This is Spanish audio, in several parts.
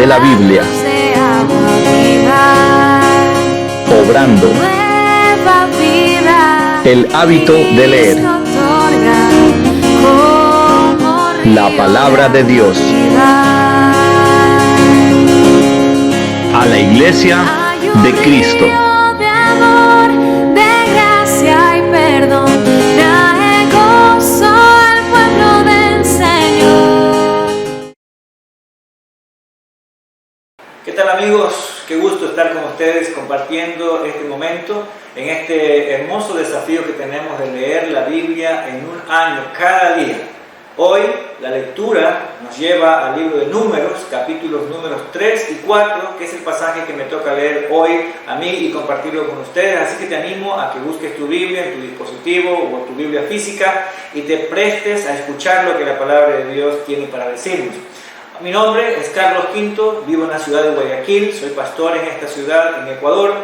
de la Biblia, obrando el hábito de leer la palabra de Dios. A la Iglesia de Cristo. ¿Qué tal, amigos? Qué gusto estar con ustedes compartiendo este momento en este hermoso desafío que tenemos de leer la Biblia en un año, cada día. Hoy la lectura nos lleva al libro de Números, capítulos números 3 y 4, que es el pasaje que me toca leer hoy a mí y compartirlo con ustedes. Así que te animo a que busques tu Biblia en tu dispositivo o tu Biblia física y te prestes a escuchar lo que la palabra de Dios tiene para decirnos. Mi nombre es Carlos Quinto, vivo en la ciudad de Guayaquil, soy pastor en esta ciudad, en Ecuador,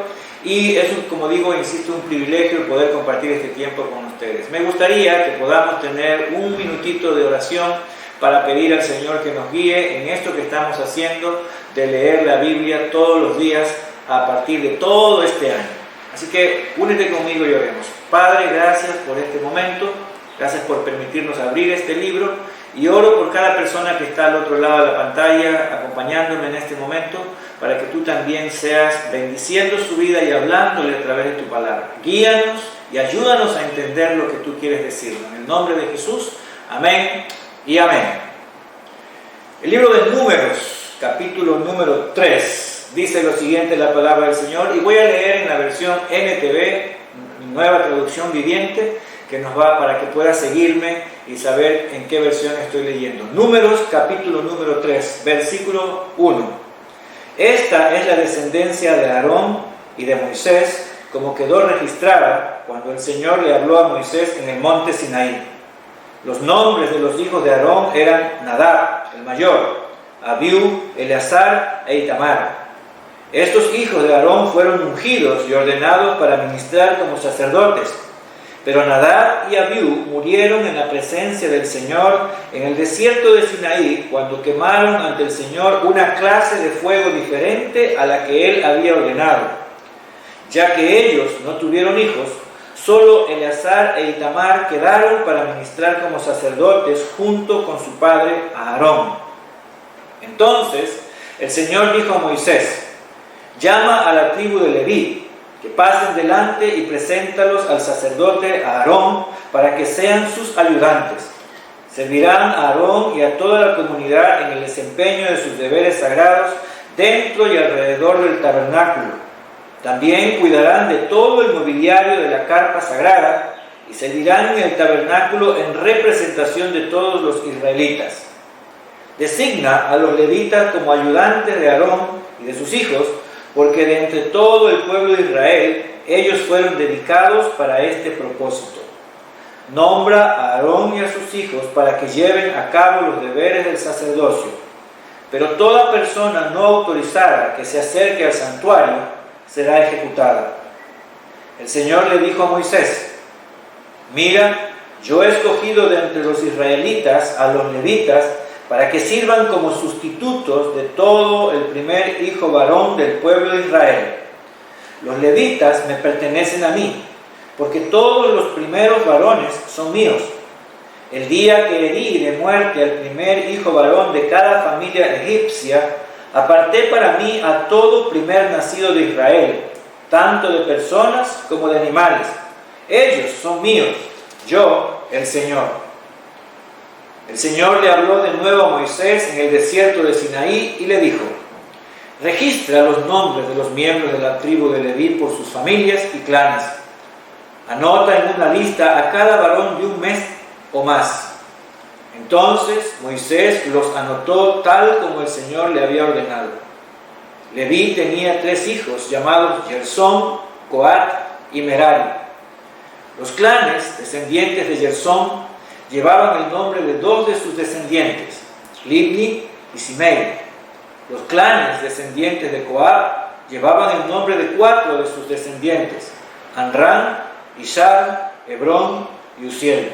y es, como digo, insisto, un privilegio poder compartir este tiempo con ustedes. Me gustaría que podamos tener un minutito de oración para pedir al Señor que nos guíe en esto que estamos haciendo de leer la Biblia todos los días a partir de todo este año. Así que únete conmigo y oremos. Padre, gracias por este momento, gracias por permitirnos abrir este libro. Y oro por cada persona que está al otro lado de la pantalla, acompañándome en este momento, para que tú también seas bendiciendo su vida y hablándole a través de tu palabra. Guíanos y ayúdanos a entender lo que tú quieres decirnos. En el nombre de Jesús, amén y amén. El libro de Números, capítulo número 3, dice lo siguiente la palabra del Señor, y voy a leer en la versión NTV, nueva traducción viviente, que nos va para que puedas seguirme y saber en qué versión estoy leyendo. Números, capítulo número 3, versículo 1. Esta es la descendencia de Aarón y de Moisés, como quedó registrada cuando el Señor le habló a Moisés en el monte Sinaí. Los nombres de los hijos de Aarón eran Nadab, el mayor, Abiú, Eleazar e Itamar. Estos hijos de Aarón fueron ungidos y ordenados para ministrar como sacerdotes. Pero Nadab y Abiú murieron en la presencia del Señor en el desierto de Sinaí cuando quemaron ante el Señor una clase de fuego diferente a la que Él había ordenado. Ya que ellos no tuvieron hijos, solo Eleazar e Itamar quedaron para ministrar como sacerdotes junto con su padre Aarón. Entonces el Señor dijo a Moisés: llama a la tribu de Leví, que pasen delante y preséntalos al sacerdote Aarón para que sean sus ayudantes. Servirán a Aarón y a toda la comunidad en el desempeño de sus deberes sagrados dentro y alrededor del tabernáculo. También cuidarán de todo el mobiliario de la carpa sagrada y servirán en el tabernáculo en representación de todos los israelitas. Designa a los levitas como ayudantes de Aarón y de sus hijos, porque de entre todo el pueblo de Israel, ellos fueron dedicados para este propósito. Nombra a Aarón y a sus hijos para que lleven a cabo los deberes del sacerdocio. Pero toda persona no autorizada que se acerque al santuario será ejecutada. El Señor le dijo a Moisés: mira, yo he escogido de entre los israelitas a los levitas para que sirvan como sustitutos de todo el primer hijo varón del pueblo de Israel. Los levitas me pertenecen a mí, porque todos los primeros varones son míos. El día que herí de muerte al primer hijo varón de cada familia egipcia, aparté para mí a todo primer nacido de Israel, tanto de personas como de animales. Ellos son míos, yo, el Señor. El Señor le habló de nuevo a Moisés en el desierto de Sinaí y le dijo: registra los nombres de los miembros de la tribu de Leví por sus familias y clanes. Anota en una lista a cada varón de un mes o más. Entonces Moisés los anotó tal como el Señor le había ordenado. Leví tenía 3 hijos llamados Gersón, Coat y Merari. Los clanes descendientes de Gersón llevaban el nombre de 2 de sus descendientes, Libni y Simei. Los clanes descendientes de Coat llevaban el nombre de 4 de sus descendientes, Anrán, Ishar, Hebrón y Uziel.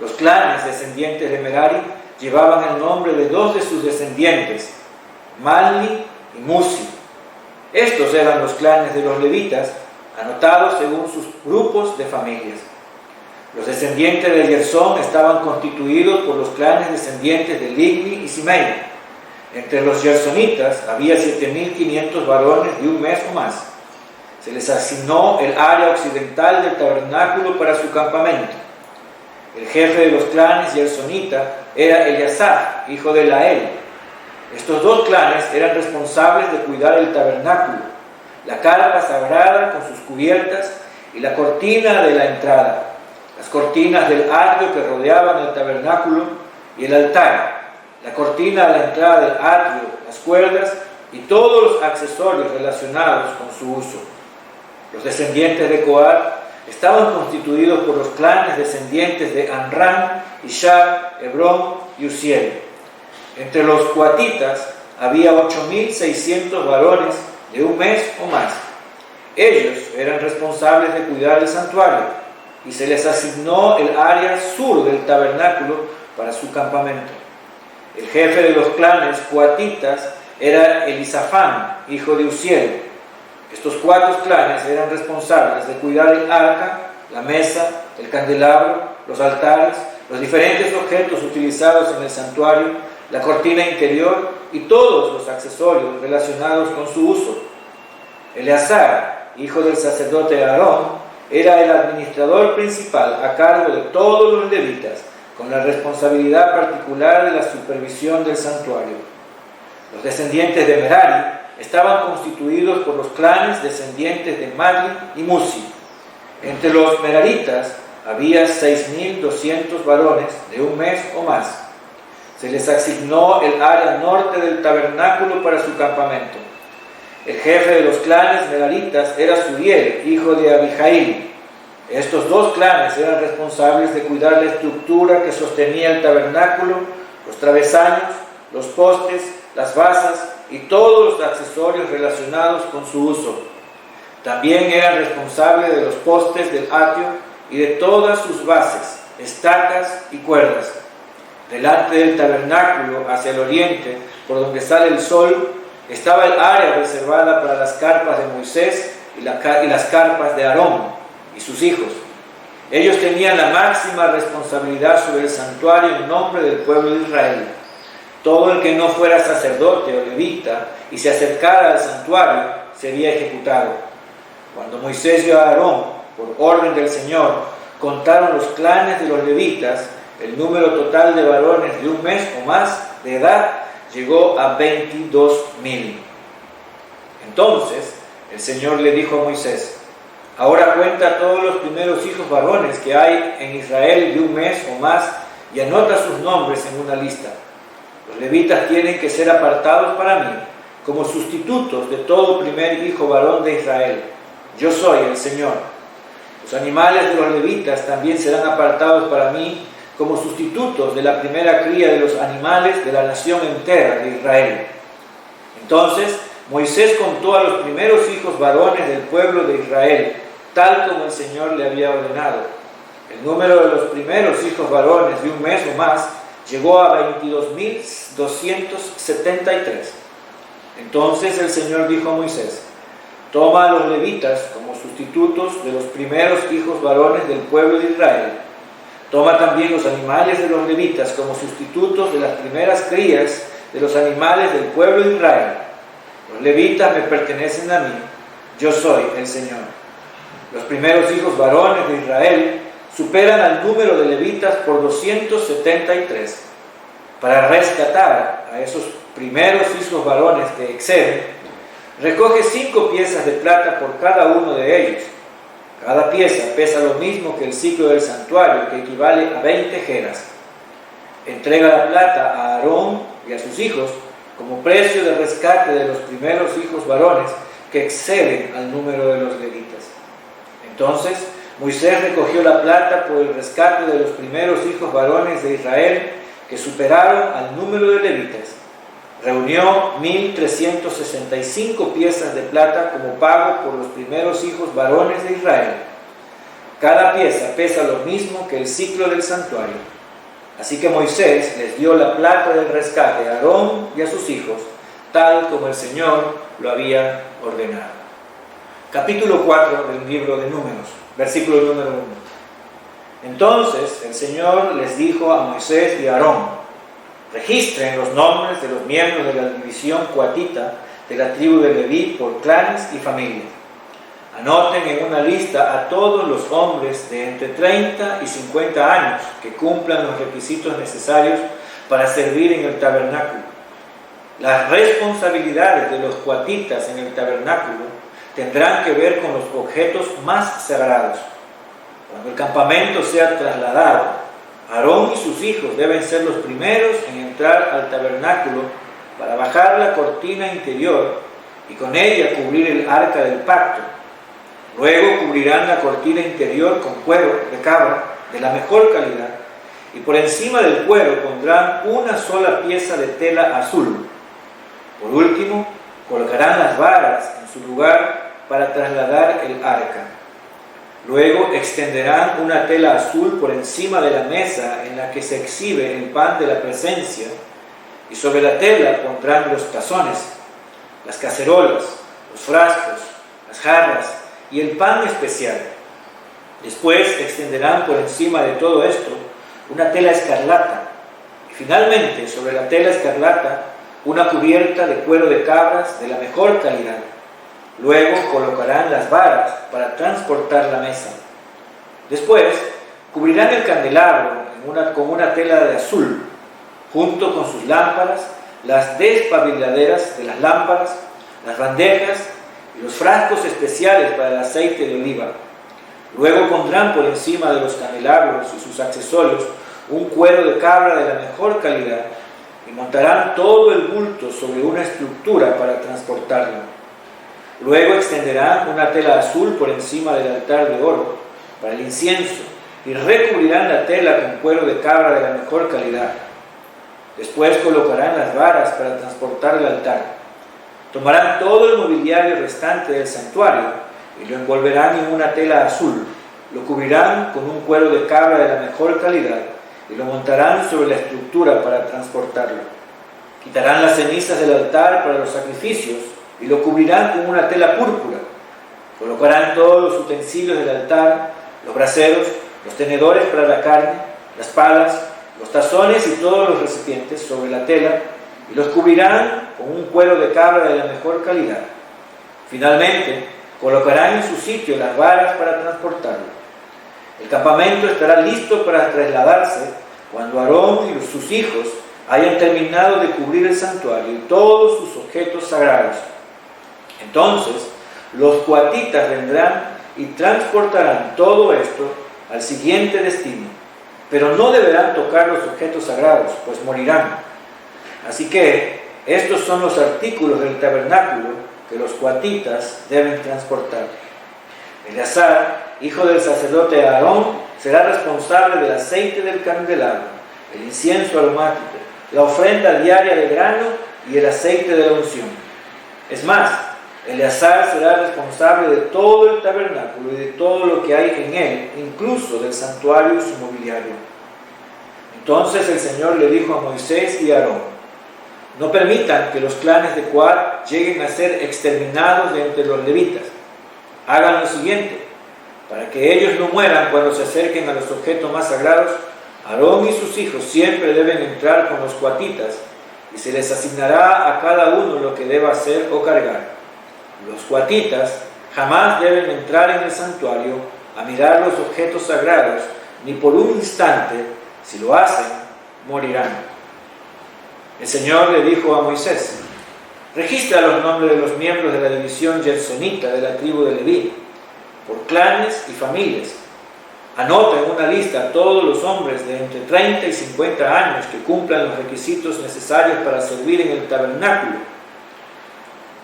Los clanes descendientes de Merari llevaban el nombre de 2 de sus descendientes, Mahli y Musi. Estos eran los clanes de los levitas, anotados según sus grupos de familias. Los descendientes de Gersón estaban constituidos por los clanes descendientes de Libni y Simei. Entre los gersonitas había 7.500 varones de un mes o más. Se les asignó el área occidental del tabernáculo para su campamento. El jefe de los clanes gersonitas era Eleazar, hijo de Lael. Estos dos clanes eran responsables de cuidar el tabernáculo, la carpa sagrada con sus cubiertas y la cortina de la entrada, las cortinas del atrio que rodeaban el tabernáculo y el altar, la cortina de la entrada del atrio, las cuerdas y todos los accesorios relacionados con su uso. Los descendientes de Coat estaban constituidos por los clanes descendientes de Amram, Ishar, Hebrón y Uziel. Entre los coatitas había 8.600 varones de un mes o más. Ellos eran responsables de cuidar el santuario y se les asignó el área sur del tabernáculo para su campamento. El jefe de los clanes coatitas era Elisafán, hijo de Uziel. Estos 4 clanes eran responsables de cuidar el arca, la mesa, el candelabro, los altares, los diferentes objetos utilizados en el santuario, la cortina interior y todos los accesorios relacionados con su uso. Eleazar, hijo del sacerdote Aarón, era el administrador principal a cargo de todos los levitas, con la responsabilidad particular de la supervisión del santuario. Los descendientes de Merari estaban constituidos por los clanes descendientes de Mahli y Musi. Entre los meraritas había 6.200 varones de un mes o más. Se les asignó el área norte del tabernáculo para su campamento. El jefe de los clanes meraritas era Suriel, hijo de Abijail. Estos 2 clanes eran responsables de cuidar la estructura que sostenía el tabernáculo, los travesaños, los postes, las basas y todos los accesorios relacionados con su uso. También eran responsables de los postes del atrio y de todas sus bases, estacas y cuerdas. Delante del tabernáculo, hacia el oriente, por donde sale el sol, estaba el área reservada para las carpas de Moisés y las carpas de Aarón y sus hijos. Ellos tenían la máxima responsabilidad sobre el santuario en nombre del pueblo de Israel. Todo el que no fuera sacerdote o levita y se acercara al santuario sería ejecutado. Cuando Moisés y Aarón, por orden del Señor, contaron los clanes de los levitas, el número total de varones de un mes o más de edad llegó a 22.000. Entonces el Señor le dijo a Moisés: ahora cuenta todos los primeros hijos varones que hay en Israel de un mes o más y anota sus nombres en una lista. Los levitas tienen que ser apartados para mí como sustitutos de todo primer hijo varón de Israel. Yo soy el Señor. Los animales de los levitas también serán apartados para mí como sustitutos de la primera cría de los animales de la nación entera de Israel. Entonces Moisés contó a los primeros hijos varones del pueblo de Israel, tal como el Señor le había ordenado. El número de los primeros hijos varones de un mes o más llegó a 22.273. Entonces el Señor dijo a Moisés: toma a los levitas como sustitutos de los primeros hijos varones del pueblo de Israel. Toma también los animales de los levitas como sustitutos de las primeras crías de los animales del pueblo de Israel. Los levitas me pertenecen a mí, yo soy el Señor. Los primeros hijos varones de Israel superan al número de levitas por 273. Para rescatar a esos primeros hijos varones que exceden, recoge 5 piezas de plata por cada uno de ellos. Cada pieza pesa lo mismo que el ciclo del santuario, que equivale a 20 geras. Entrega la plata a Aarón y a sus hijos como precio de rescate de los primeros hijos varones que exceden al número de los levitas. Entonces Moisés recogió la plata por el rescate de los primeros hijos varones de Israel que superaron al número de levitas. Reunió 1.365 piezas de plata como pago por los primeros hijos varones de Israel. Cada pieza pesa lo mismo que el ciclo del santuario. Así que Moisés les dio la plata del rescate a Aarón y a sus hijos, tal como el Señor lo había ordenado. Capítulo 4 del libro de Números, versículo número 1. Entonces el Señor les dijo a Moisés y a Aarón: registren los nombres de los miembros de la división coatita de la tribu de Leví por clanes y familias. Anoten en una lista a todos los hombres de entre 30 y 50 años que cumplan los requisitos necesarios para servir en el tabernáculo. Las responsabilidades de los coatitas en el tabernáculo tendrán que ver con los objetos más sagrados. Cuando el campamento sea trasladado, Aarón y sus hijos deben ser los primeros en entrar al tabernáculo para bajar la cortina interior y con ella cubrir el arca del pacto. Luego cubrirán la cortina interior con cuero de cabra de la mejor calidad y por encima del cuero pondrán una sola pieza de tela azul. Por último, colocarán las varas en su lugar para trasladar el arca. Luego extenderán una tela azul por encima de la mesa en la que se exhibe el pan de la presencia y sobre la tela pondrán los tazones, las cacerolas, los frascos, las jarras y el pan especial. Después extenderán por encima de todo esto una tela escarlata y finalmente sobre la tela escarlata una cubierta de cuero de cabras de la mejor calidad. Luego colocarán las varas para transportar la mesa. Después cubrirán el candelabro con una tela de azul, junto con sus lámparas, las despabiladeras de las lámparas, las bandejas y los frascos especiales para el aceite de oliva. Luego pondrán por encima de los candelabros y sus accesorios un cuero de cabra de la mejor calidad y montarán todo el bulto sobre una estructura para transportarlo. Luego extenderán una tela azul por encima del altar de oro para el incienso y recubrirán la tela con cuero de cabra de la mejor calidad. Después colocarán las varas para transportar el altar. Tomarán todo el mobiliario restante del santuario y lo envolverán en una tela azul. Lo cubrirán con un cuero de cabra de la mejor calidad y lo montarán sobre la estructura para transportarlo. Quitarán las cenizas del altar para los sacrificios y lo cubrirán con una tela púrpura. Colocarán todos los utensilios del altar, los braseros, los tenedores para la carne, las palas, los tazones y todos los recipientes sobre la tela y los cubrirán con un cuero de cabra de la mejor calidad. Finalmente, colocarán en su sitio las varas para transportarlo. El campamento estará listo para trasladarse cuando Aarón y sus hijos hayan terminado de cubrir el santuario y todos sus objetos sagrados. Entonces, los coatitas vendrán y transportarán todo esto al siguiente destino, pero no deberán tocar los objetos sagrados, pues morirán. Así que estos son los artículos del tabernáculo que los coatitas deben transportar. Eleazar, hijo del sacerdote Aarón, será responsable del aceite del candelabro, el incienso aromático, la ofrenda diaria de grano y el aceite de la unción. Es más, Eleazar será responsable de todo el tabernáculo y de todo lo que hay en él, incluso del santuario y su mobiliario. Entonces el Señor le dijo a Moisés y a Aarón: no permitan que los clanes de Coat lleguen a ser exterminados de entre los levitas. Hagan lo siguiente: para que ellos no mueran cuando se acerquen a los objetos más sagrados, Aarón y sus hijos siempre deben entrar con los coatitas y se les asignará a cada uno lo que deba hacer o cargar. Los coatitas jamás deben entrar en el santuario a mirar los objetos sagrados, ni por un instante. Si lo hacen, morirán. El Señor le dijo a Moisés: registra los nombres de los miembros de la división gersonita de la tribu de Leví, por clanes y familias. Anota en una lista a todos los hombres de entre 30 y 50 años que cumplan los requisitos necesarios para servir en el tabernáculo.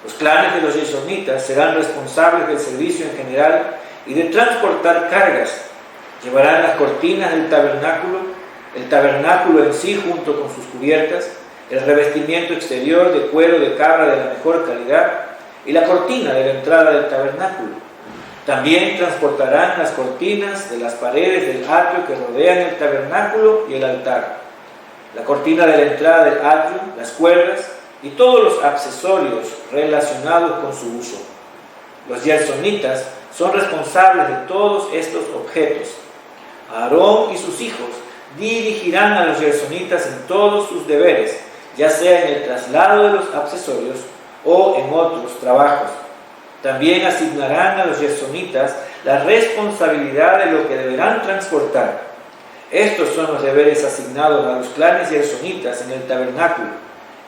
Los clanes de los gersonitas serán responsables del servicio en general y de transportar cargas. Llevarán las cortinas del tabernáculo, el tabernáculo en sí junto con sus cubiertas, el revestimiento exterior de cuero de cabra de la mejor calidad y la cortina de la entrada del tabernáculo. También transportarán las cortinas de las paredes del atrio que rodean el tabernáculo y el altar, la cortina de la entrada del atrio, las cuerdas, y todos los accesorios relacionados con su uso. Los gersonitas son responsables de todos estos objetos. Aarón y sus hijos dirigirán a los gersonitas en todos sus deberes, ya sea en el traslado de los accesorios o en otros trabajos. También asignarán a los gersonitas la responsabilidad de lo que deberán transportar. Estos son los deberes asignados a los clanes gersonitas en el tabernáculo.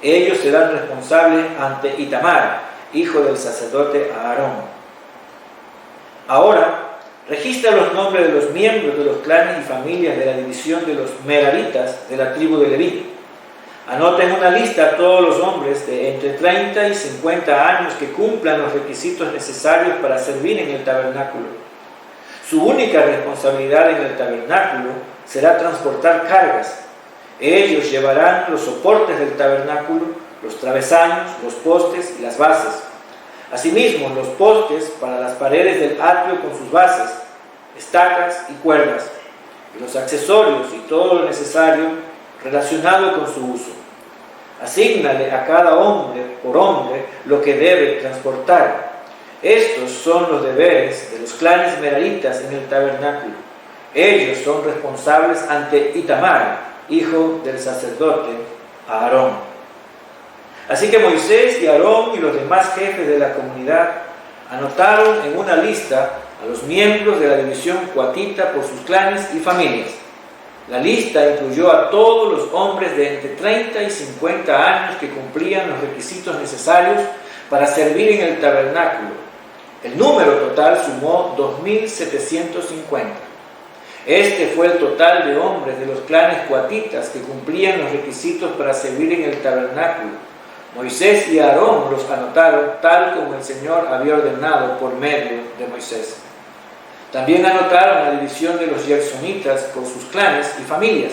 Ellos serán responsables ante Itamar, hijo del sacerdote Aarón. Ahora, registra los nombres de los miembros de los clanes y familias de la división de los meraritas de la tribu de Leví. Anota en una lista a todos los hombres de entre 30 y 50 años que cumplan los requisitos necesarios para servir en el tabernáculo. Su única responsabilidad en el tabernáculo será transportar cargas. Ellos llevarán los soportes del tabernáculo, los travesaños, los postes y las bases. Asimismo, los postes para las paredes del atrio con sus bases, estacas y cuerdas, y los accesorios y todo lo necesario relacionado con su uso. Asígnale a cada hombre por hombre lo que debe transportar. Estos son los deberes de los clanes meraritas en el tabernáculo. Ellos son responsables ante Itamar, hijo del sacerdote Aarón. Así que Moisés y Aarón y los demás jefes de la comunidad anotaron en una lista a los miembros de la división coatita por sus clanes y familias. La lista incluyó a todos los hombres de entre 30 y 50 años que cumplían los requisitos necesarios para servir en el tabernáculo. El número total sumó 2.750. Este fue el total de hombres de los clanes coatitas que cumplían los requisitos para servir en el tabernáculo. Moisés y Aarón los anotaron tal como el Señor había ordenado por medio de Moisés. También anotaron la división de los gersonitas por sus clanes y familias.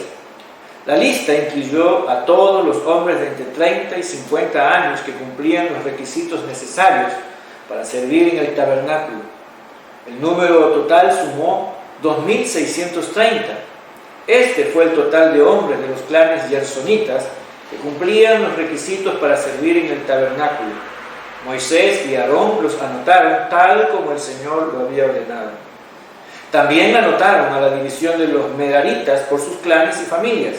La lista incluyó a todos los hombres de entre 30 y 50 años que cumplían los requisitos necesarios para servir en el tabernáculo. El número total sumó 2.630. Este fue el total de hombres de los clanes gersonitas que cumplían los requisitos para servir en el tabernáculo. Moisés y Aarón los anotaron tal como el Señor lo había ordenado. También anotaron a la división de los meraritas por sus clanes y familias.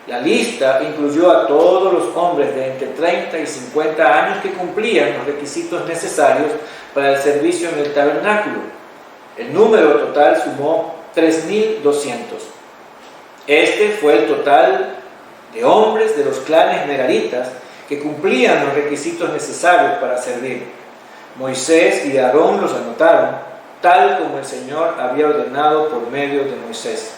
La lista incluyó a todos los hombres de entre 30 y 50 años que cumplían los requisitos necesarios para el servicio en el tabernáculo. El número total sumó 3.200. Este fue el total de hombres de los clanes meraritas que cumplían los requisitos necesarios para servir. Moisés y Aarón los anotaron tal como el Señor había ordenado por medio de Moisés.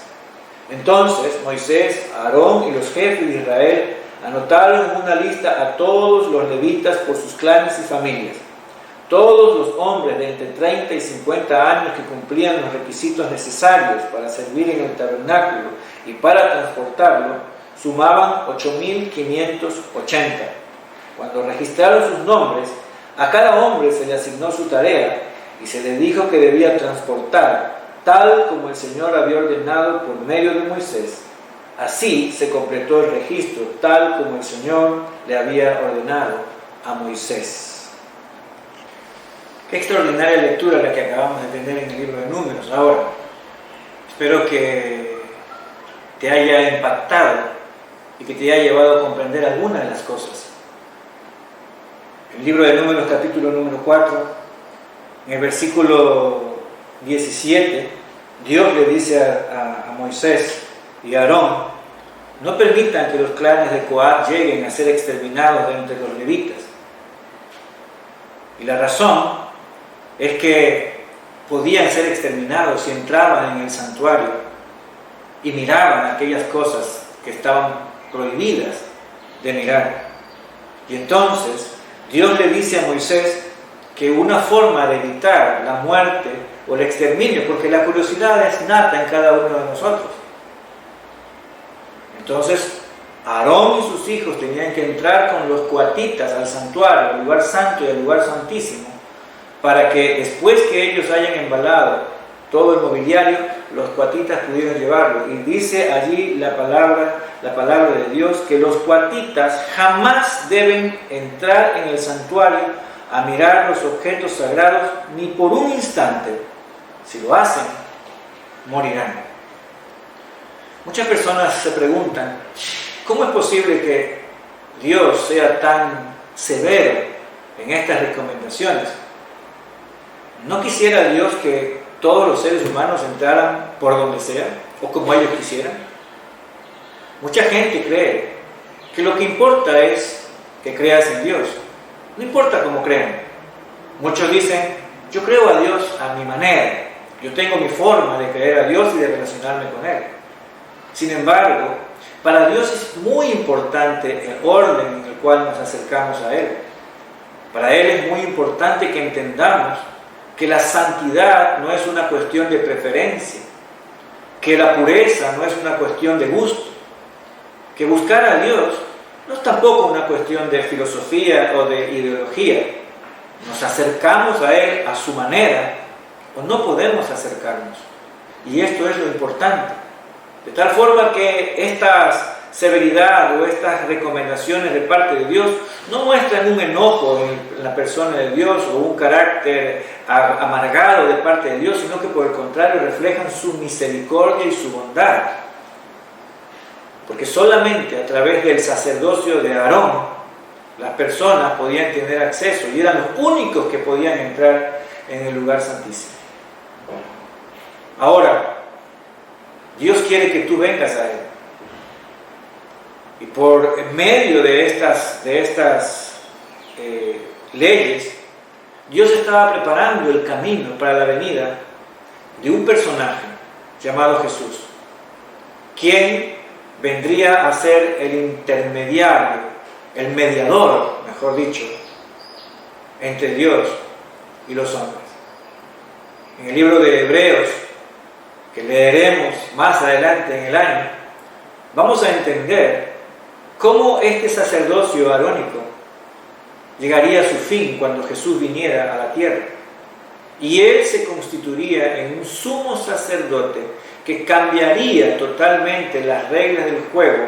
Entonces Moisés, Aarón y los jefes de Israel anotaron en una lista a todos los levitas por sus clanes y familias. Todos los hombres de entre 30 y 50 años que cumplían los requisitos necesarios para servir en el tabernáculo y para transportarlo sumaban 8.580. Cuando registraron sus nombres, a cada hombre se le asignó su tarea y se le dijo que debía transportar tal como el Señor había ordenado por medio de Moisés. Así se completó el registro tal como el Señor le había ordenado a Moisés. Qué extraordinaria lectura la que acabamos de tener en el libro de Números. Ahora, espero que te haya impactado y que te haya llevado a comprender algunas de las cosas. El libro de Números, capítulo número 4, en el versículo 17, Dios le dice a Moisés y a Aarón: no permitan que los clanes de Coat lleguen a ser exterminados de entre los levitas. Y la razón es que podían ser exterminados si entraban en el santuario y miraban aquellas cosas que estaban prohibidas de mirar. Y entonces Dios le dice a Moisés que una forma de evitar la muerte o el exterminio, porque la curiosidad es nata en cada uno de nosotros. Entonces, Aarón y sus hijos tenían que entrar con los coatitas al santuario, al lugar santo y al lugar santísimo, para que después que ellos hayan embalado todo el mobiliario, los cuatitas pudieron llevarlo. Y dice allí la palabra de Dios, que los cuatitas jamás deben entrar en el santuario a mirar los objetos sagrados ni por un instante. Si lo hacen, morirán. Muchas personas se preguntan, ¿cómo es posible que Dios sea tan severo en estas recomendaciones? ¿No quisiera Dios que todos los seres humanos entraran por donde sea o como ellos quisieran? Mucha gente cree que lo que importa es que creas en Dios. No importa cómo crean. Muchos dicen, yo creo a Dios a mi manera. Yo tengo mi forma de creer a Dios y de relacionarme con Él. Sin embargo, para Dios es muy importante el orden en el cual nos acercamos a Él. Para Él es muy importante que entendamos que la santidad no es una cuestión de preferencia, que la pureza no es una cuestión de gusto, que buscar a Dios no es tampoco una cuestión de filosofía o de ideología. Nos acercamos a Él a su manera o no podemos acercarnos. Y esto es lo importante. De tal forma que esta severidad o estas recomendaciones de parte de Dios no muestran un enojo en la persona de Dios o un carácter amargado de parte de Dios, sino que por el contrario reflejan su misericordia y su bondad. Porque solamente a través del sacerdocio de Aarón las personas podían tener acceso y eran los únicos que podían entrar en el lugar santísimo. Ahora, Dios quiere que tú vengas a Él. Y por medio de estas leyes, Dios estaba preparando el camino para la venida de un personaje llamado Jesús, quien vendría a ser el intermediario, el mediador, mejor dicho, entre Dios y los hombres. En el libro de Hebreos, que leeremos más adelante en el año, vamos a entender cómo este sacerdocio arónico llegaría a su fin cuando Jesús viniera a la tierra. Y Él se constituiría en un sumo sacerdote que cambiaría totalmente las reglas del juego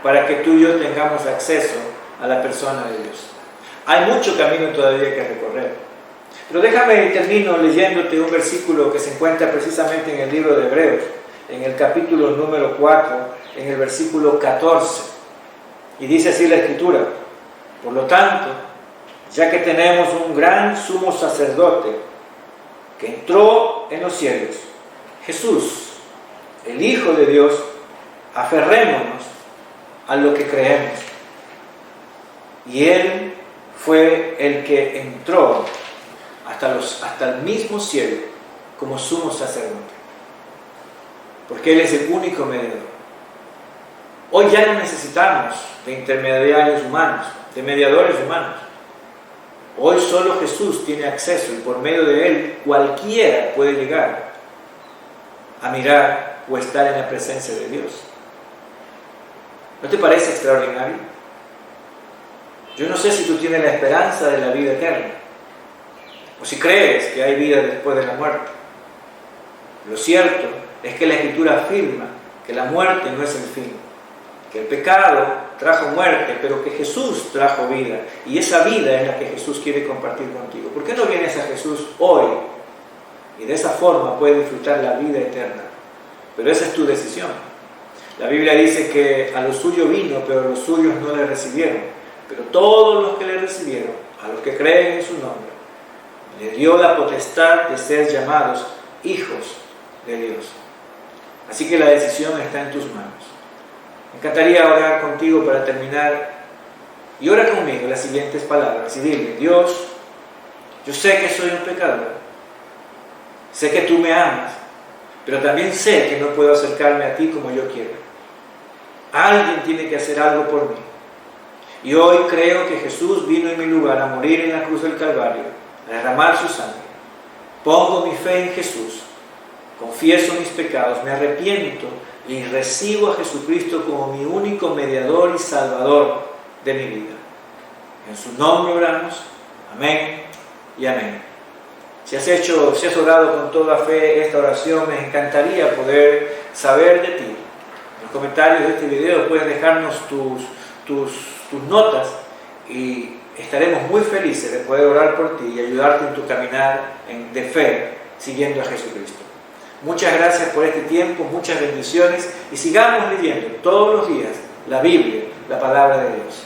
para que tú y yo tengamos acceso a la persona de Dios. Hay mucho camino todavía que recorrer. Pero déjame y termino leyéndote un versículo que se encuentra precisamente en el libro de Hebreos, en el capítulo número 4, en el versículo 14. Y dice así la Escritura: por lo tanto, ya que tenemos un gran sumo sacerdote que entró en los cielos, Jesús, el Hijo de Dios, aferrémonos a lo que creemos. Y Él fue el que entró hasta el mismo cielo como sumo sacerdote, porque Él es el único mediador. Hoy ya no necesitamos de intermediarios humanos, de mediadores humanos. Hoy solo Jesús tiene acceso y por medio de Él cualquiera puede llegar a mirar o estar en la presencia de Dios. ¿No te parece extraordinario? Yo no sé si tú tienes la esperanza de la vida eterna o si crees que hay vida después de la muerte. Lo cierto es que la Escritura afirma que la muerte no es el fin, que el pecado trajo muerte, pero que Jesús trajo vida, y esa vida es la que Jesús quiere compartir contigo. ¿Por qué no vienes a Jesús hoy y de esa forma puedes disfrutar la vida eterna? Pero esa es tu decisión. La Biblia dice que a los suyos vino, pero los suyos no le recibieron. Pero todos los que le recibieron, a los que creen en su nombre, le dio la potestad de ser llamados hijos de Dios. Así que la decisión está en tus manos. Me encantaría orar contigo para terminar, y ora conmigo las siguientes palabras y dile: Dios, yo sé que soy un pecador, sé que tú me amas, pero también sé que no puedo acercarme a ti como yo quiero. Alguien tiene que hacer algo por mí, y hoy creo que Jesús vino en mi lugar a morir en la cruz del Calvario, a derramar su sangre. Pongo mi fe en Jesús, confieso mis pecados, me arrepiento y recibo a Jesucristo como mi único mediador y salvador de mi vida. En su nombre oramos. Amén y amén. Si has orado con toda fe esta oración, me encantaría poder saber de ti. En los comentarios de este video puedes dejarnos tus notas y estaremos muy felices de poder orar por ti y ayudarte en tu caminar de fe siguiendo a Jesucristo. Muchas gracias por este tiempo, muchas bendiciones y sigamos leyendo todos los días la Biblia, la palabra de Dios.